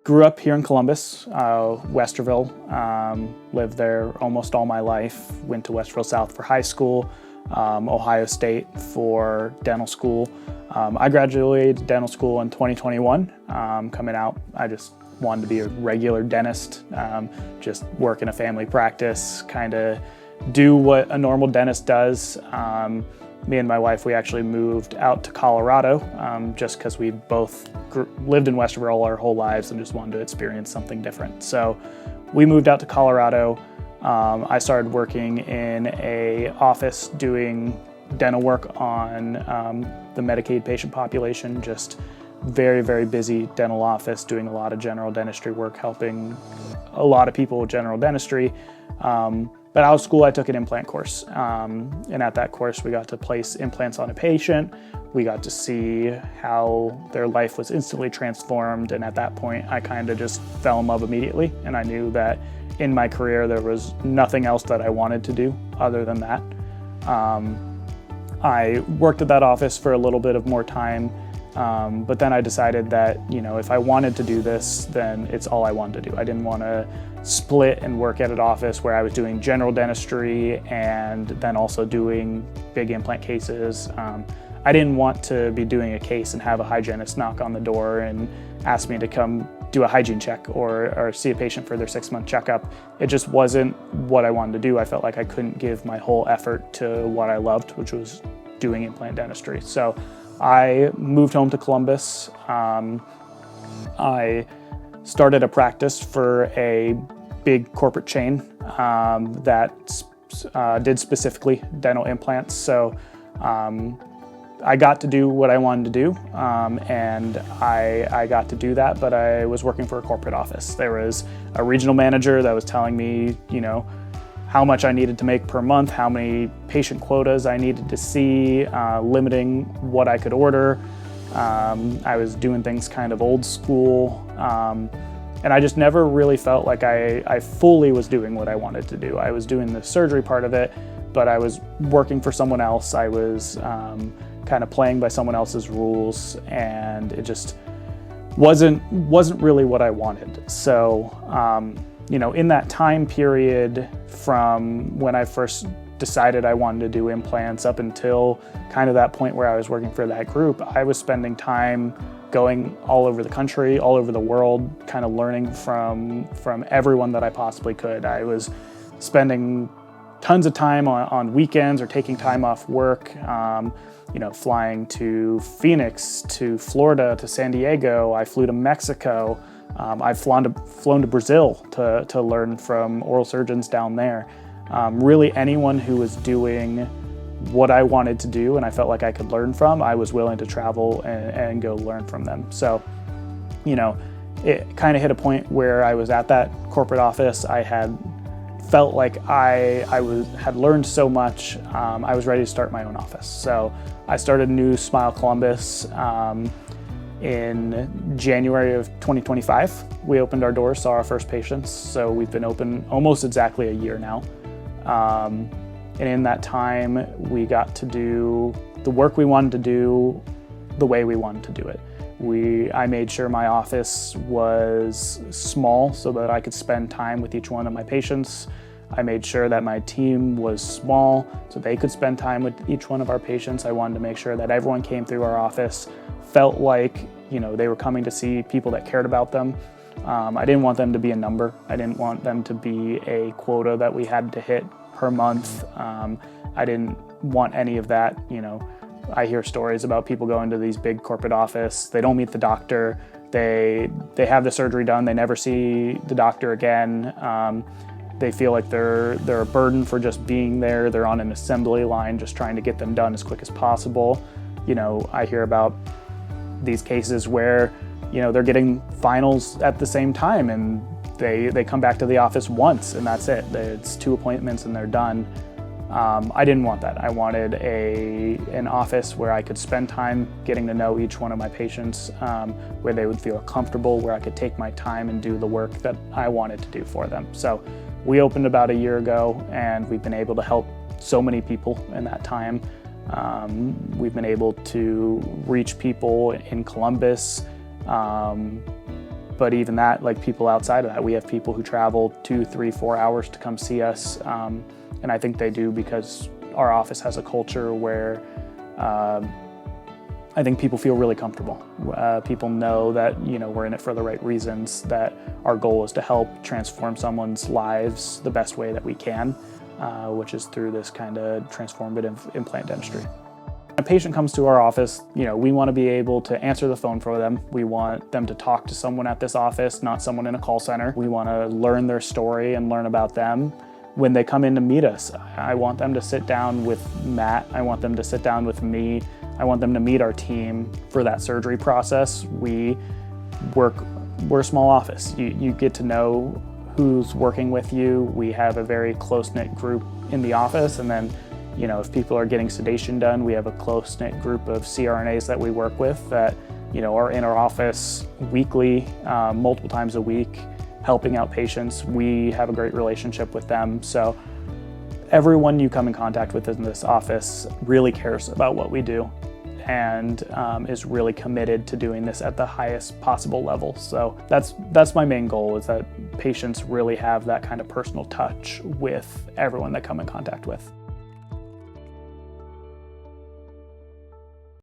Grew up here in Columbus, Westerville. Lived there almost all my life. Went to Westerville South for high school, Ohio State for dental school. I graduated dental school in 2021. Coming out, I just wanted to be a regular dentist, just work in a family practice, kind of do what a normal dentist does. Me and my wife, we actually moved out to Colorado just because we both lived in Westerville our whole lives and just wanted to experience something different. So we moved out to Colorado. I started working in an office doing dental work on the Medicaid patient population, just very, very busy dental office, doing a lot of general dentistry work, helping a lot of people with general dentistry. But out of school, I took an implant course. And at that course, we got to place implants on a patient. We got to see how their life was instantly transformed. And at that point, I kind of just fell in love immediately. And I knew that in my career, there was nothing else that I wanted to do other than that. I worked at that office for a little bit of more time. But then I decided that, if I wanted to do this, then it's all I wanted to do. I didn't want to split and work at an office where I was doing general dentistry and then also doing big implant cases. I didn't want to be doing a case and have a hygienist knock on the door and ask me to come do a hygiene check or see a patient for their 6-month checkup. It just wasn't what I wanted to do. I felt like I couldn't give my whole effort to what I loved, which was doing implant dentistry. So I moved home to Columbus. I started a practice for a big corporate chain that did specifically dental implants. So I got to do what I wanted to do, and I got to do that, but I was working for a corporate office. There was a regional manager that was telling me, how much I needed to make per month, how many patient quotas I needed to see, limiting what I could order. I was doing things kind of old school, and I just never really felt like I fully was doing what I wanted to do. I was doing the surgery part of it, but I was working for someone else. I was kind of playing by someone else's rules, and it just wasn't really what I wanted. So, in that time period from when I first decided I wanted to do implants up until kind of that point where I was working for that group, I was spending time going all over the country, all over the world, kind of learning from everyone that I possibly could. I was spending tons of time on weekends or taking time off work, flying to Phoenix, to Florida, to San Diego. I flew to Mexico. I've flown to Brazil to learn from oral surgeons down there. Really anyone who was doing what I wanted to do and I felt like I could learn from, I was willing to travel and go learn from them. So, it kind of hit a point where I was at that corporate office. I had felt like I had learned so much. I was ready to start my own office. So I started New Smile Columbus in January of 2025. We opened our doors, saw our first patients. So we've been open almost exactly a year now. And in that time, we got to do the work we wanted to do the way we wanted to do it. I made sure my office was small so that I could spend time with each one of my patients. I made sure that my team was small so they could spend time with each one of our patients. I wanted to make sure that everyone came through our office felt like, they were coming to see people that cared about them. I didn't want them to be a number. I didn't want them to be a quota that we had to hit per month. I didn't want any of that. I hear stories about people going to these big corporate office. They don't meet the doctor. They have the surgery done. They never see the doctor again. They feel like they're a burden for just being there. They're on an assembly line just trying to get them done as quick as possible. I hear about these cases where, they're getting finals at the same time and they come back to the office once and that's it. It's 2 appointments and they're done. I didn't want that. I wanted an office where I could spend time getting to know each one of my patients, where they would feel comfortable, where I could take my time and do the work that I wanted to do for them. So we opened about a year ago and we've been able to help so many people in that time. We've been able to reach people in Columbus, But even that, like people outside of that, we have people who travel 2, 3, 4 hours to come see us. And I think they do because our office has a culture where I think people feel really comfortable. People know that, you know, we're in it for the right reasons, that our goal is to help transform someone's lives the best way that we can, which is through this kind of transformative implant dentistry. A patient comes to our office, you know, we want to be able to answer the phone for them. We want them to talk to someone at this office, not someone in a call center. We want to learn their story and learn about them. When they come in to meet us, I want them to sit down with Matt. I want them to sit down with me. I want them to meet our team for that surgery process. We're a small office. You get to know who's working with you. We have a very close-knit group in the office, and then, you know, if people are getting sedation done, we have a close-knit group of CRNAs that we work with that, you know, are in our office weekly, multiple times a week, helping out patients. We have a great relationship with them. So everyone you come in contact with in this office really cares about what we do and is really committed to doing this at the highest possible level. So that's my main goal, is that patients really have that kind of personal touch with everyone they come in contact with.